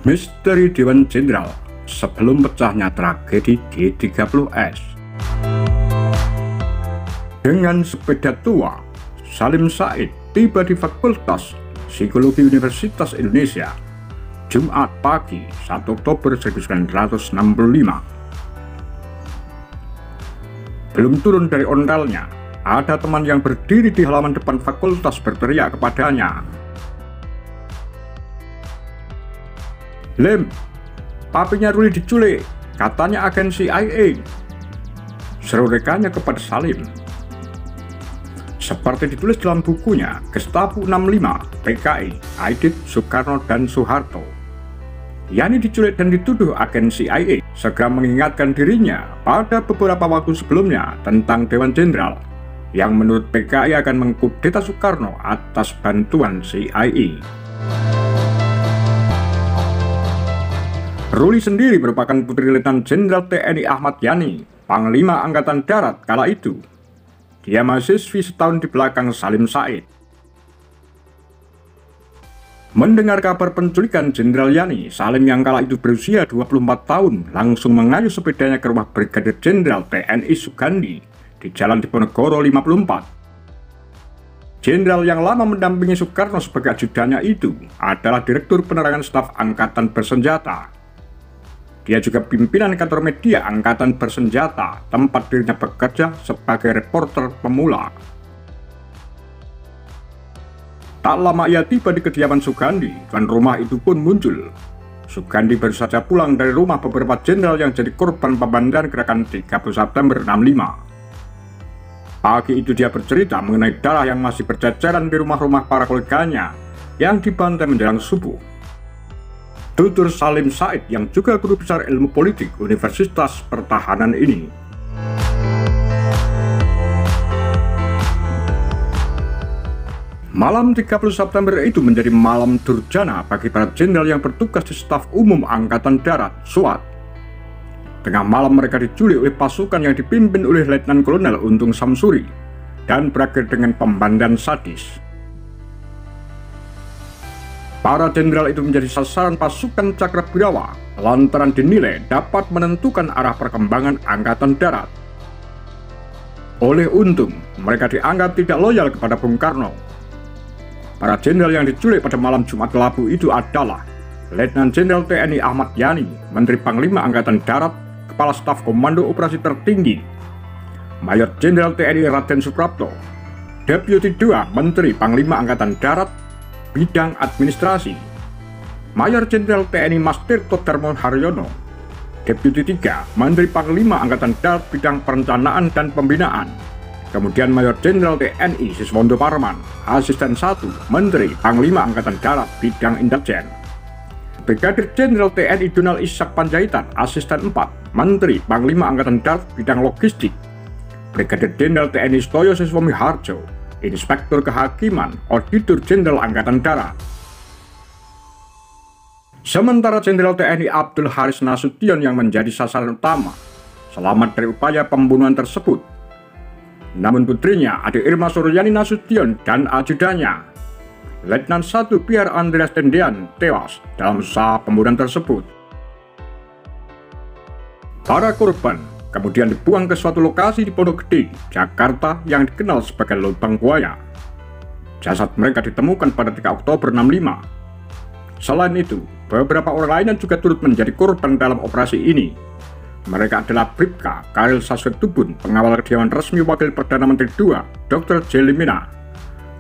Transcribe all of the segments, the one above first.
Misteri Dewan Jenderal sebelum pecahnya tragedi G30S. Dengan sepeda tua, Salim Said tiba di Fakultas Psikologi Universitas Indonesia Jumat pagi 1 Oktober 1965. Belum turun dari ontelnya, ada teman yang berdiri di halaman depan fakultas berteriak kepadanya, "Lem, papinya Ruli diculik, katanya agen CIA," seru rekannya kepada Salim. Seperti ditulis dalam bukunya Gestapo 65 PKI, Aidit, Soekarno, dan Soeharto, Yani diculik dan dituduh agen CIA segera mengingatkan dirinya pada beberapa waktu sebelumnya tentang Dewan Jenderal yang menurut PKI akan mengkudeta Soekarno atas bantuan CIA. Ruli sendiri merupakan putri Letnan Jenderal TNI Ahmad Yani, Panglima Angkatan Darat kala itu. Dia mahasiswi setahun di belakang Salim Said. Mendengar kabar penculikan Jenderal Yani, Salim yang kala itu berusia 24 tahun langsung mengayuh sepedanya ke rumah Brigadir Jenderal TNI Sugandi di Jalan Diponegoro 54. Jenderal yang lama mendampingi Soekarno sebagai ajudannya itu adalah Direktur Penerangan Staf Angkatan Bersenjata. Dia juga pimpinan kantor media Angkatan Bersenjata, tempat dirinya bekerja sebagai reporter pemula. Tak lama ia tiba di kediaman Sugandi, dan rumah itu pun muncul. Sugandi baru saja pulang dari rumah beberapa jenderal yang jadi korban pembantaian gerakan 30 September 65. Pagi itu dia bercerita mengenai darah yang masih berceceran di rumah-rumah para koleganya yang dibantai menjelang subuh. Tutur Salim Said yang juga guru besar ilmu politik Universitas Pertahanan ini. Malam 30 September itu menjadi malam durjana bagi para jenderal yang bertugas di Staf Umum Angkatan Darat, SWAT. Tengah malam mereka diculik oleh pasukan yang dipimpin oleh Letnan Kolonel Untung Samsuri dan berakhir dengan pembantaian sadis. Para jenderal itu menjadi sasaran pasukan Cakrawirawa lantaran dinilai dapat menentukan arah perkembangan Angkatan Darat. Oleh Untung, mereka dianggap tidak loyal kepada Bung Karno. Para jenderal yang diculik pada malam Jumat kelabu itu adalah Letnan Jenderal TNI Ahmad Yani, Menteri Panglima Angkatan Darat, Kepala Staf Komando Operasi Tertinggi; Mayor Jenderal TNI Raden Suprapto, Deputi 2 Menteri Panglima Angkatan Darat, Bidang Administrasi; Mayor Jenderal TNI Mas Tirto Darmo Haryono, Deputi 3 Menteri Panglima Angkatan Darat, Bidang Perencanaan dan Pembinaan; kemudian Mayor Jenderal TNI Siswondo Parman, Asisten 1 Menteri Panglima Angkatan Darat, Bidang Intelijen; Brigadir Jenderal TNI Donald Ishak Panjaitan, Asisten 4 Menteri Panglima Angkatan Darat, Bidang Logistik; Brigadir Jenderal TNI Stoyo Siswomi Harjo, Inspektur Kehakiman, Auditor Jenderal Angkatan Darat. Sementara Jenderal TNI Abdul Haris Nasution yang menjadi sasaran utama selamat dari upaya pembunuhan tersebut. Namun putrinya, adik Irma Suryani Nasution dan ajudannya, Letnan 1 Pierre Andreas Tendean, tewas dalam usaha pembunuhan tersebut. Para korban kemudian dibuang ke suatu lokasi di Pondok Gede, Jakarta yang dikenal sebagai Lubang Buaya. Jasad mereka ditemukan pada 3 Oktober 65. Selain itu, beberapa orang lainnya juga turut menjadi korban dalam operasi ini. Mereka adalah Bribka Karil Saswetubun, pengawal kediaman resmi Wakil Perdana Menteri II, Dr. Jelimina;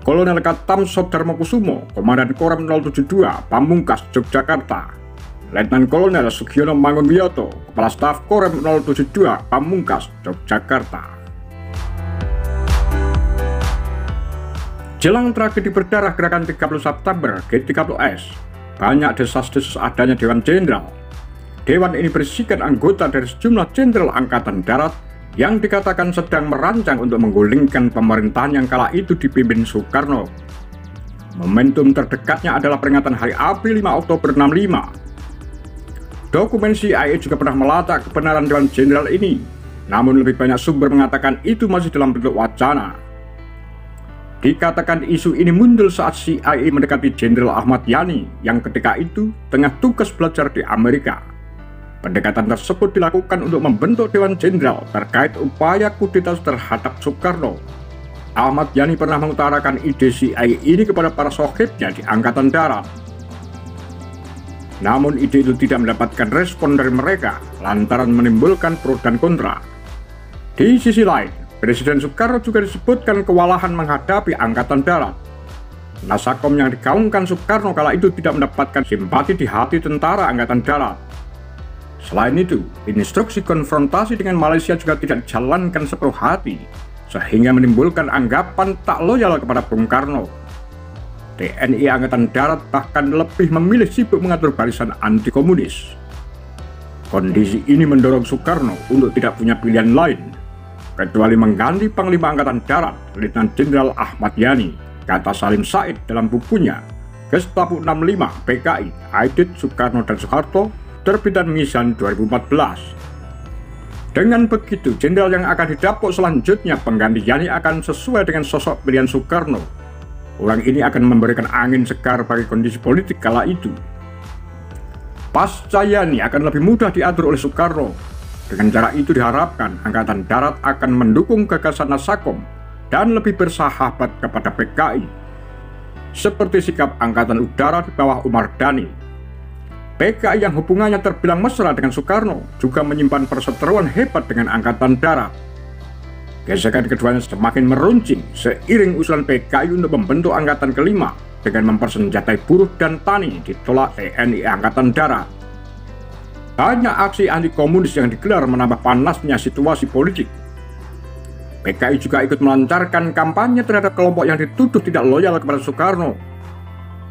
Kolonel Katam Sodarmo Kusumo, Komandan Korem 072, Pamungkas, Yogyakarta; Letnan Kolonel Sugiono Mangunwiyoto, Kepala Staf Korem 072, Pamungkas, Yogyakarta. Jelang tragedi berdarah gerakan 30 September G30S, banyak desas-desus adanya Dewan Jenderal. Dewan ini berisikan anggota dari sejumlah jenderal Angkatan Darat yang dikatakan sedang merancang untuk menggulingkan pemerintahan yang kala itu dipimpin Soekarno. Momentum terdekatnya adalah peringatan Hari ABRI 5 Oktober 65. Dokumen CIA juga pernah melacak kebenaran Dewan Jenderal ini, namun lebih banyak sumber mengatakan itu masih dalam bentuk wacana. Dikatakan isu ini muncul saat CIA mendekati Jenderal Ahmad Yani yang ketika itu tengah tugas belajar di Amerika. Pendekatan tersebut dilakukan untuk membentuk Dewan Jenderal terkait upaya kudeta terhadap Soekarno. Ahmad Yani pernah mengutarakan ide CIA ini kepada para sahibnya di Angkatan Darat. Namun ide itu tidak mendapatkan respon dari mereka lantaran menimbulkan pro dan kontra. Di sisi lain, Presiden Soekarno juga disebutkan kewalahan menghadapi Angkatan Darat. Nasakom yang digaungkan Soekarno kala itu tidak mendapatkan simpati di hati tentara Angkatan Darat. Selain itu, instruksi konfrontasi dengan Malaysia juga tidak dijalankan sepenuh hati, sehingga menimbulkan anggapan tak loyal kepada Bung Karno. TNI Angkatan Darat bahkan lebih memilih sibuk mengatur barisan anti-komunis. Kondisi ini mendorong Soekarno untuk tidak punya pilihan lain, kecuali mengganti Panglima Angkatan Darat, Letnan Jenderal Ahmad Yani, kata Salim Said dalam bukunya Gestapo 65 PKI, Aidit Soekarno dan Soeharto, terbitan Mizan 2014. Dengan begitu, jenderal yang akan didapuk selanjutnya pengganti Yani akan sesuai dengan sosok pilihan Soekarno. Orang ini akan memberikan angin segar bagi kondisi politik kala itu. Pasca Yani akan lebih mudah diatur oleh Soekarno. Dengan cara itu diharapkan Angkatan Darat akan mendukung gagasan Nasakom dan lebih bersahabat kepada PKI. Seperti sikap Angkatan Udara di bawah Umar Dhani. PKI yang hubungannya terbilang mesra dengan Soekarno juga menyimpan perseteruan hebat dengan Angkatan Darat. Gesekan keduanya semakin meruncing seiring usulan PKI untuk membentuk Angkatan Kelima dengan mempersenjatai buruh dan tani ditolak TNI Angkatan Darat. Banyak aksi anti-komunis yang digelar menambah panasnya situasi politik. PKI juga ikut melancarkan kampanye terhadap kelompok yang dituduh tidak loyal kepada Soekarno.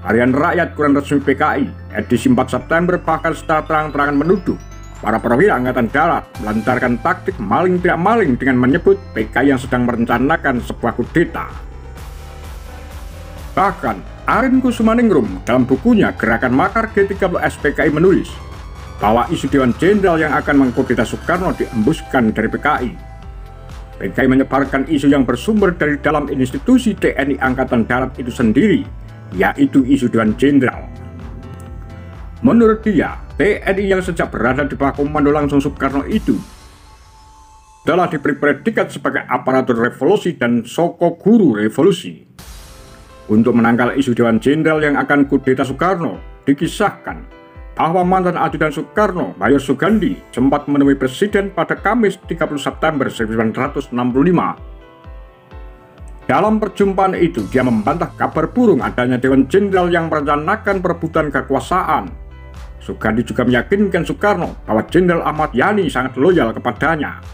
Harian Rakyat Koran Resmi PKI edisi 4 September bahkan secara terang-terangan menuduh para perwira Angkatan Darat melancarkan taktik maling tidak maling dengan menyebut PKI yang sedang merencanakan sebuah kudeta. Bahkan Arin Kusumaningrum dalam bukunya Gerakan Makar G30S PKI menulis bahwa isu Dewan Jenderal yang akan mengkudeta Soekarno diembuskan dari PKI. PKI menyebarkan isu yang bersumber dari dalam institusi TNI Angkatan Darat itu sendiri, yaitu isu Dewan Jenderal. Menurut dia, TNI yang sejak berada di bawah komando langsung Soekarno itu telah diberi predikat sebagai aparatur revolusi dan soko guru revolusi. Untuk menangkal isu Dewan Jenderal yang akan kudeta Soekarno, dikisahkan bahwa mantan ajudan Soekarno, Mayor Sugandi, sempat menemui Presiden pada Kamis 30 September 1965. Dalam perjumpaan itu, dia membantah kabar burung adanya Dewan Jenderal yang merencanakan perebutan kekuasaan. Sugandi juga meyakinkan Soekarno bahwa Jenderal Ahmad Yani sangat loyal kepadanya.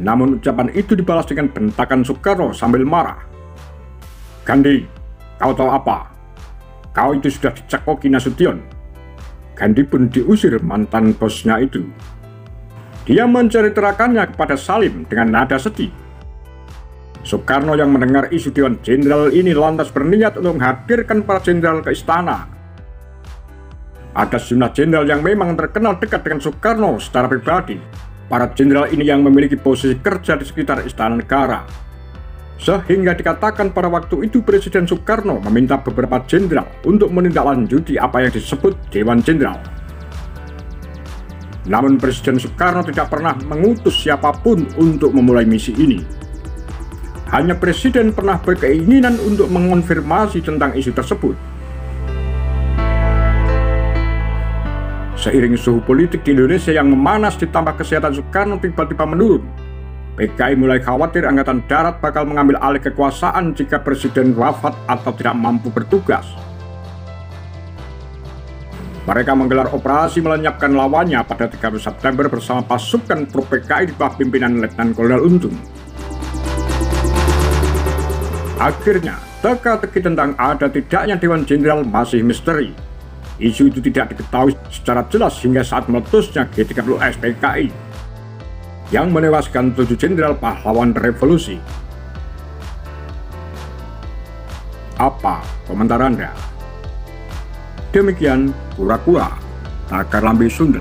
Namun ucapan itu dibalas dengan bentakan Soekarno sambil marah. "Gandhi, kau tahu apa? Kau itu sudah dicekoki Nasution." Gandhi pun diusir mantan bosnya itu. Dia menceritakannya kepada Salim dengan nada sedih. Soekarno yang mendengar isu Dewan Jenderal ini lantas berniat untuk menghadirkan para jenderal ke istana. Ada sejumlah jenderal yang memang terkenal dekat dengan Soekarno secara pribadi. Para jenderal ini yang memiliki posisi kerja di sekitar Istana Negara. Sehingga dikatakan pada waktu itu Presiden Soekarno meminta beberapa jenderal untuk menindaklanjuti apa yang disebut Dewan Jenderal. Namun Presiden Soekarno tidak pernah mengutus siapapun untuk memulai misi ini. Hanya Presiden pernah berkeinginan untuk mengonfirmasi tentang isu tersebut. Seiring suhu politik di Indonesia yang memanas ditambah kesehatan Soekarno tiba-tiba menurun, PKI mulai khawatir Angkatan Darat bakal mengambil alih kekuasaan jika Presiden wafat atau tidak mampu bertugas. Mereka menggelar operasi melenyapkan lawannya pada 30 September bersama pasukan pro PKI di bawah pimpinan Letnan Kolonel Untung. Akhirnya, teka-teki tentang ada tidaknya Dewan Jenderal masih misteri. Isu itu tidak diketahui secara jelas hingga saat meletusnya G30S PKI yang menewaskan 7 jenderal pahlawan revolusi. Apa komentar Anda? Demikian Kura-Kura, Takar Lambe Sunda.